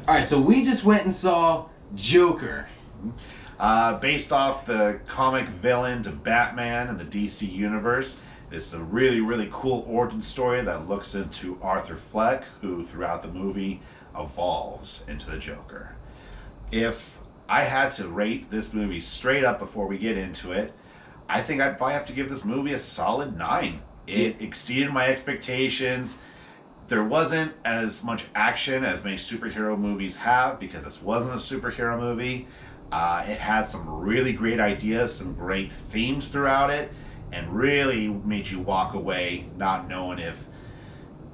Alright, so we just went and saw Joker. Based off the comic villain to Batman in the DC universe. It's a really, really cool origin story that looks into Arthur Fleck, who throughout the movie evolves into the Joker. If I had to rate this movie straight up before we get into it, I think I'd probably have to give this movie a solid 9. It exceeded my expectations. There wasn't as much action as many superhero movies have because this wasn't a superhero movie. It had some really great ideas, some great themes throughout it, and really made you walk away not knowing if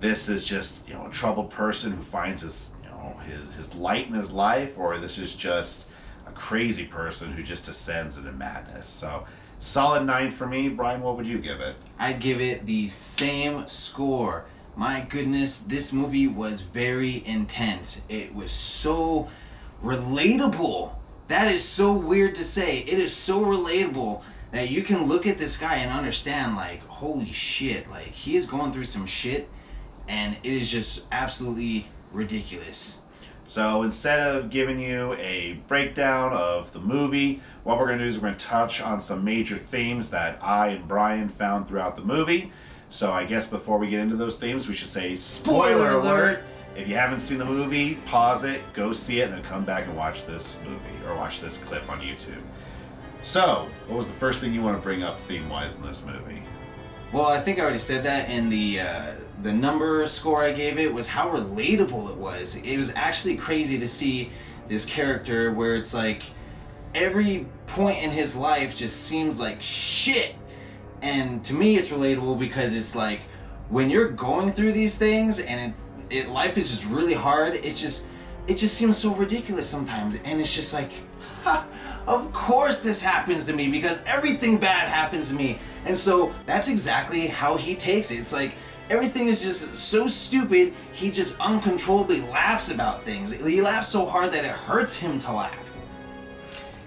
this is just a troubled person who finds his light in his life, or this is just a crazy person who just descends into madness. So solid 9 for me. Brian, what would you give it? I'd give it the same score. My goodness, this movie was very intense. It was so relatable. That is so weird to say. It is so relatable that you can look at this guy and understand, like, holy shit, like, he is going through some shit, and it is just absolutely ridiculous. So instead of giving you a breakdown of the movie, what we're going to do is we're going to touch on some major themes that I and Brian found throughout the movie. So I guess before we get into those themes, we should say spoiler alert. If you haven't seen the movie, pause it, go see it, and then come back and watch this movie, or watch this clip on YouTube. So, what was the first thing you want to bring up theme-wise in this movie? Well, I think I already said that, and the number score I gave it was how relatable it was. It was actually crazy to see this character where it's like every point in his life just seems like shit. And to me, it's relatable because it's like when you're going through these things and life is just really hard, it just seems so ridiculous sometimes. And it's just like, of course this happens to me because everything bad happens to me. And so that's exactly how he takes it. It's like everything is just so stupid, he just uncontrollably laughs about things. He laughs so hard that it hurts him to laugh.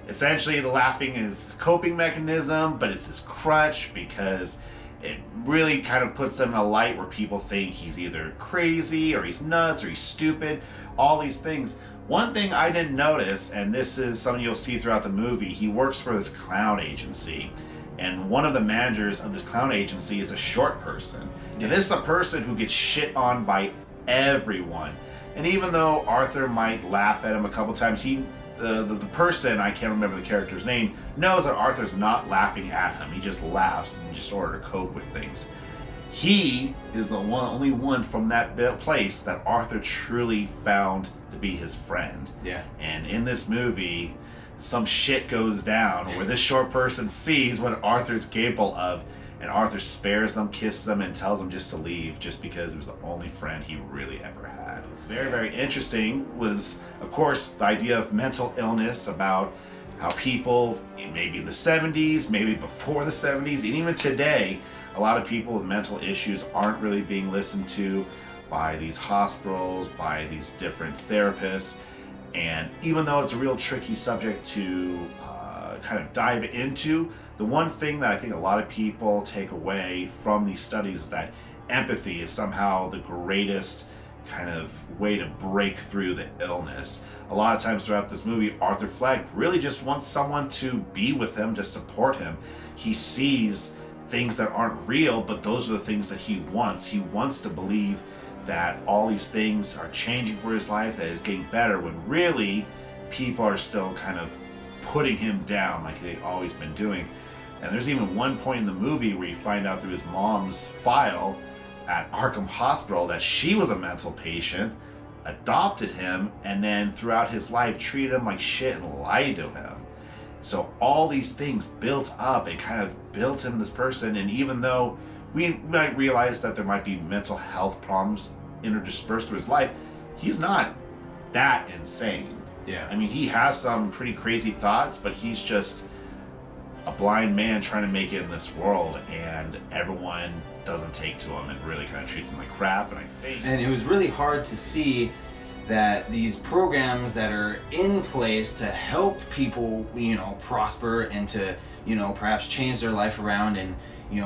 Essentially, the laughing is his coping mechanism, but it's his crutch because it really kind of puts him in a light where people think he's either crazy or he's nuts or he's stupid, all these things. One thing I didn't notice, and this is something you'll see throughout the movie, he works for this clown agency. And one of the managers of this clown agency is a short person. Yeah. And this is a person who gets shit on by everyone. And even though Arthur might laugh at him a couple times, the person, I can't remember the character's name, knows that Arthur's not laughing at him. He just laughs in just order to cope with things. He is the only one from that place that Arthur truly found to be his friend. Yeah. And in this movie, some shit goes down where this short person sees what Arthur's capable of, and Arthur spares them, kisses them, and tells them just to leave just because it was the only friend he really ever had. Very, very interesting was, of course, the idea of mental illness, about how people, maybe in the 70s, maybe before the 70s, and even today, a lot of people with mental issues aren't really being listened to by these hospitals, by these different therapists. And even though it's a real tricky subject to kind of dive into, the one thing that I think a lot of people take away from these studies is that empathy is somehow the greatest kind of way to break through the illness. A lot of times throughout this movie, Arthur Fleck really just wants someone to be with him, to support him. He sees things that aren't real, but those are the things that he wants. He wants to believe that all these things are changing for his life, that he's getting better, when really people are still kind of putting him down like they've always been doing. And there's even one point in the movie where you find out through his mom's file at Arkham Hospital that she was a mental patient, adopted him, and then throughout his life treated him like shit and lied to him. So all these things built up and kind of built him this person. And even though we might realize that there might be mental health problems interspersed through his life, he's not that insane. Yeah. I mean, he has some pretty crazy thoughts, but he's just a blind man trying to make it in this world, and everyone doesn't take to him and really kind of treats him like crap. And it was really hard to see that these programs that are in place to help people, prosper and to, perhaps change their life around and,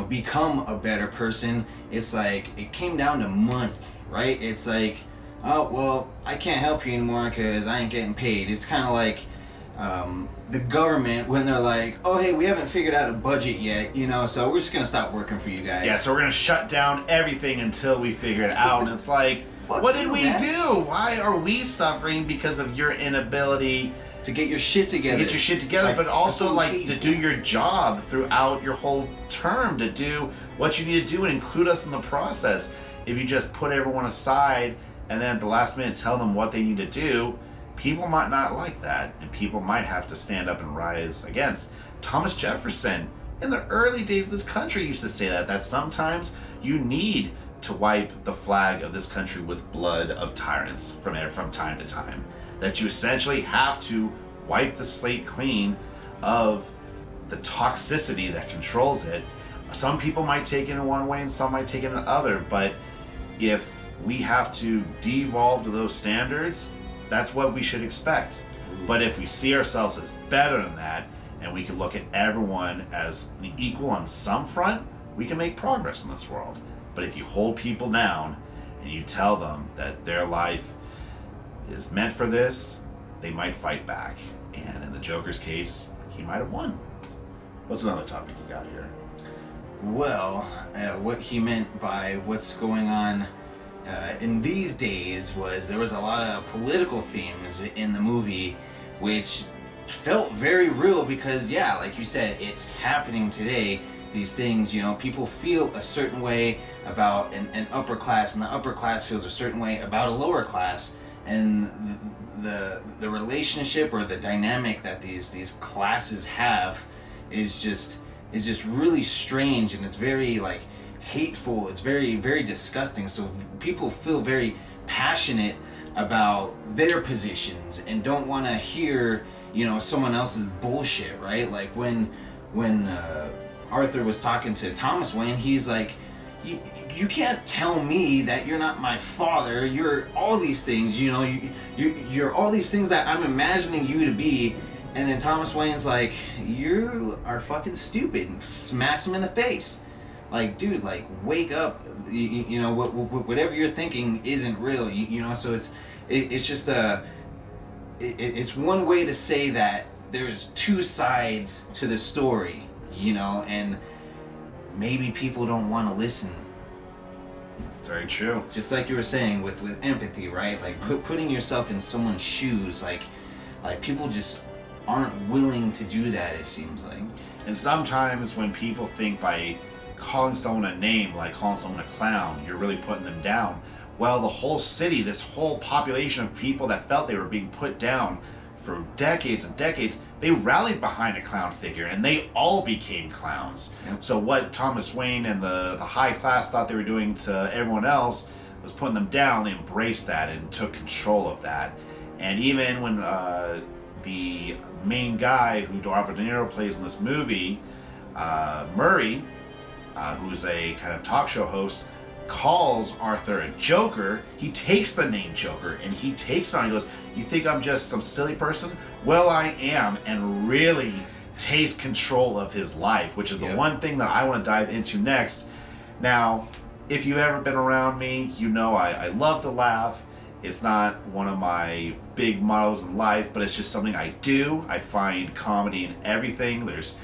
become a better person, it's like it came down to money, right? It's like oh, well, I can't help you anymore because I ain't getting paid. It's kind of like the government when they're like, oh, hey, we haven't figured out a budget yet, so we're just going to stop working for you guys. Yeah, so we're going to shut down everything until we figure it out. And it's like, what did we do? Why are we suffering because of your inability to get your shit together? Like, but also to do your job throughout your whole term, to do what you need to do and include us in the process. If you just put everyone aside and then at the last minute tell them what they need to do, people might not like that, and people might have to stand up and rise against. Thomas Jefferson, in the early days of this country, used to say that sometimes you need to wipe the flag of this country with blood of tyrants from time to time. That you essentially have to wipe the slate clean of the toxicity that controls it. Some people might take it in one way and some might take it in another, but if we have to devolve to those standards, that's what we should expect. But if we see ourselves as better than that, and we can look at everyone as an equal on some front, we can make progress in this world. But if you hold people down and you tell them that their life is meant for this, they might fight back. And in the Joker's case, he might have won. What's another topic you got here? Well, what he meant by what's going on in these days was there was a lot of political themes in the movie which felt very real because, yeah, like you said, it's happening today. These things, people feel a certain way about an upper class, and the upper class feels a certain way about a lower class, and the relationship or the dynamic that these classes have is just really strange, and it's very hateful. It's very, very disgusting. So people feel very passionate about their positions and don't want to hear someone else's bullshit, right? Like when Arthur was talking to Thomas Wayne, he's like, you can't tell me that you're not my father. You're all these things, you're all these things that I'm imagining you to be. And then Thomas Wayne's like, you are fucking stupid, and smacks him in the face. Like, dude, wake up. Whatever you're thinking isn't real. So it's just it's one way to say that there's two sides to the story, and maybe people don't want to listen. Very true. Just like you were saying with empathy, right? Like putting yourself in someone's shoes, like people just aren't willing to do that, it seems like. And sometimes when people think by calling someone a name, like calling someone a clown, you're really putting them down. Well, the whole city, this whole population of people that felt they were being put down for decades and decades, they rallied behind a clown figure and they all became clowns. Yep. So what Thomas Wayne and the high class thought they were doing to everyone else was putting them down. They embraced that and took control of that. And even when the main guy who Robert De Niro plays in this movie, Murray, who's a kind of talk show host, calls Arthur a joker, he takes the name Joker and he takes it on. He goes, you think I'm just some silly person? Well, I am, and really takes control of his life, which is the one thing that I want to dive into next. Now, if you've ever been around me, I love to laugh. It's not one of my big mottos in life, but it's just something I do. I find comedy in everything. There's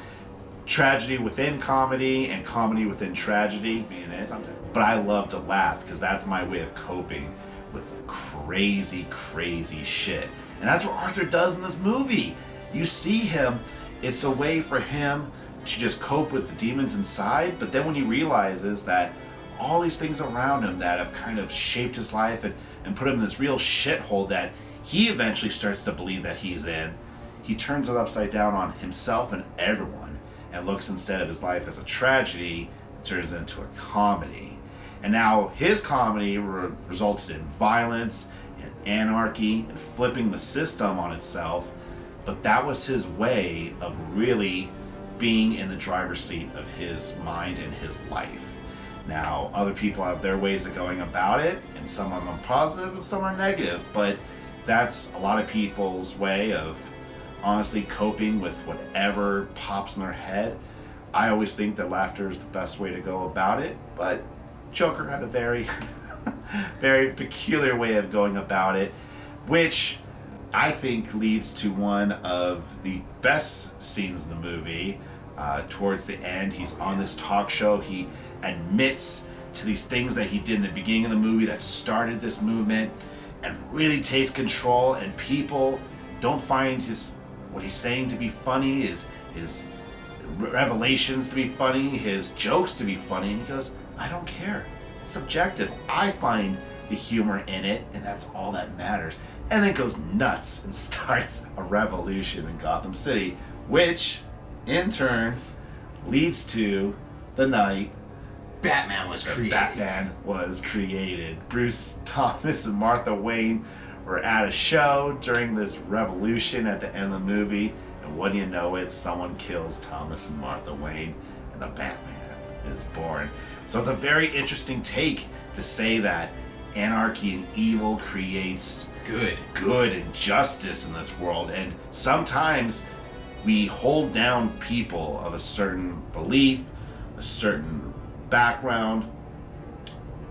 tragedy within comedy and comedy within tragedy in it. But I love to laugh because that's my way of coping with crazy, crazy shit. And that's what Arthur does in this movie. You see him, it's a way for him to just cope with the demons inside, but then when he realizes that all these things around him that have kind of shaped his life and put him in this real shithole that he eventually starts to believe that he's in, he turns it upside down on himself and everyone and looks instead of his life as a tragedy, turns it into a comedy. And now his comedy resulted in violence and anarchy and flipping the system on itself, but that was his way of really being in the driver's seat of his mind and his life. Now, other people have their ways of going about it, and some of them are positive and some are negative, but that's a lot of people's way of honestly coping with whatever pops in their head. I always think that laughter is the best way to go about it, but Joker had a very Very peculiar way of going about it, which I think leads to one of the best scenes in the movie. Towards the end, he's on this talk show. He admits to these things that he did in the beginning of the movie that started this movement, and really takes control. And people don't find what he's saying to be funny, his revelations to be funny, his jokes to be funny, and he goes, I don't care. It's subjective. I find the humor in it, and that's all that matters. And then goes nuts and starts a revolution in Gotham City, which in turn leads to the night Batman was created. Batman was created. Bruce Thomas and Martha Wayne were at a show during this revolution at the end of the movie, and what do you know it, someone kills Thomas and Martha Wayne, and the Batman is born. So it's a very interesting take to say that anarchy and evil creates good and justice in this world, and sometimes we hold down people of a certain belief, a certain background.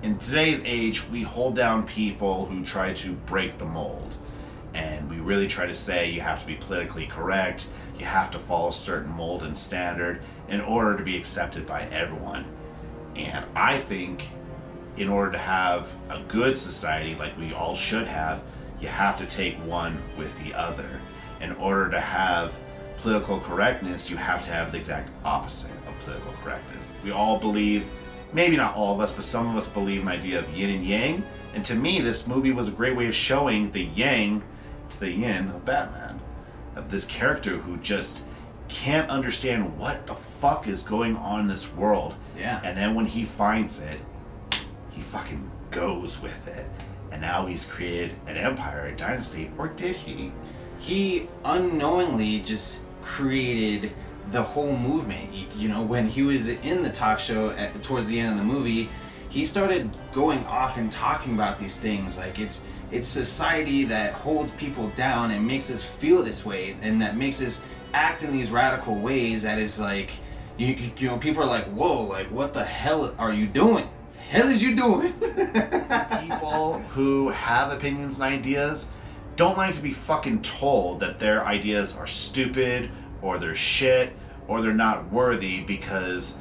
In today's age, we hold down people who try to break the mold, and we really try to say you have to be politically correct, you have to follow a certain mold and standard in order to be accepted by everyone. And I think in order to have a good society like we all should have, you have to take one with the other. In order to have political correctness, you have to have the exact opposite of political correctness. We all believe, maybe not all of us, but some of us believe in the idea of yin and yang. And to me, this movie was a great way of showing the yang to the yin of Batman. Of this character who just can't understand what the fuck is going on in this world. Yeah. And then when he finds it, he fucking goes with it. And now he's created an empire, a dynasty, or did he? He unknowingly just created the whole movement. You know, when he was in the talk show towards the end of the movie, he started going off and talking about these things like it's society that holds people down and makes us feel this way, and that makes us act in these radical ways that is like, you know, people are like, whoa, like what the hell are you doing? Hell is you doing? People who have opinions and ideas don't like to be fucking told that their ideas are stupid or they're shit or they're not worthy because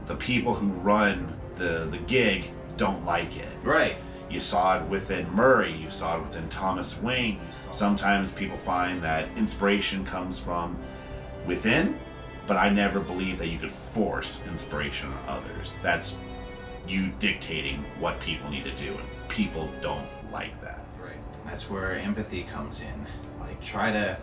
the people who run the gig don't like it. Right. You saw it within Murray, you saw it within Thomas Wayne. Sometimes people find that inspiration comes from within, but I never believed that you could force inspiration on others. That's you dictating what people need to do, and people don't like that. Right. That's where empathy comes in. Like try to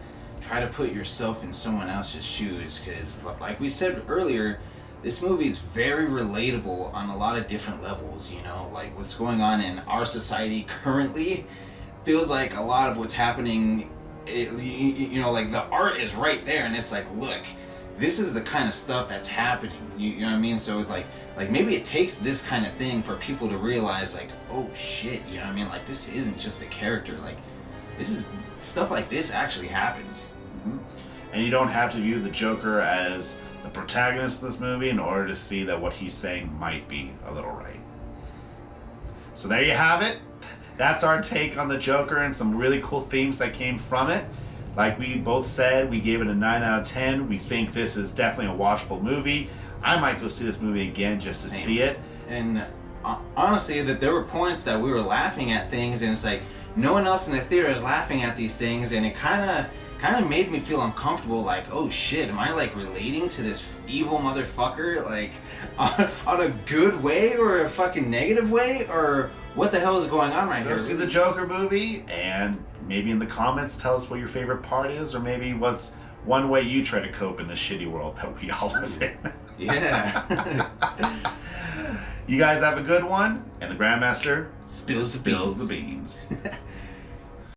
put yourself in someone else's shoes, because like we said earlier, this movie is very relatable on a lot of different levels. You know, like what's going on in our society currently feels like a lot of what's happening. You know, like the art is right there, and it's like, look, this is the kind of stuff that's happening. You know what I mean? So like maybe it takes this kind of thing for people to realize, like, oh shit, you know what I mean? Like this isn't just a character. Like this is stuff like this actually happens. Mm-hmm. And you don't have to view the Joker as the protagonist of this movie in order to see that what he's saying might be a little right. So there you have it. That's our take on the Joker and some really cool themes that came from it. Like we both said, we gave it a 9 out of 10. We think this is definitely a watchable movie. I might go see this movie again just to see it. And honestly, that there were points that we were laughing at things, and it's like no one else in the theater is laughing at these things, and it kind of made me feel uncomfortable. Like, oh shit, am I like relating to this evil motherfucker, like on a good way or a fucking negative way, or what the hell is going on right here? Go see the Joker movie, and maybe in the comments tell us what your favorite part is, or maybe what's one way you try to cope in this shitty world that we all live in. Yeah. You guys have a good one, and the Grandmaster spills the beans.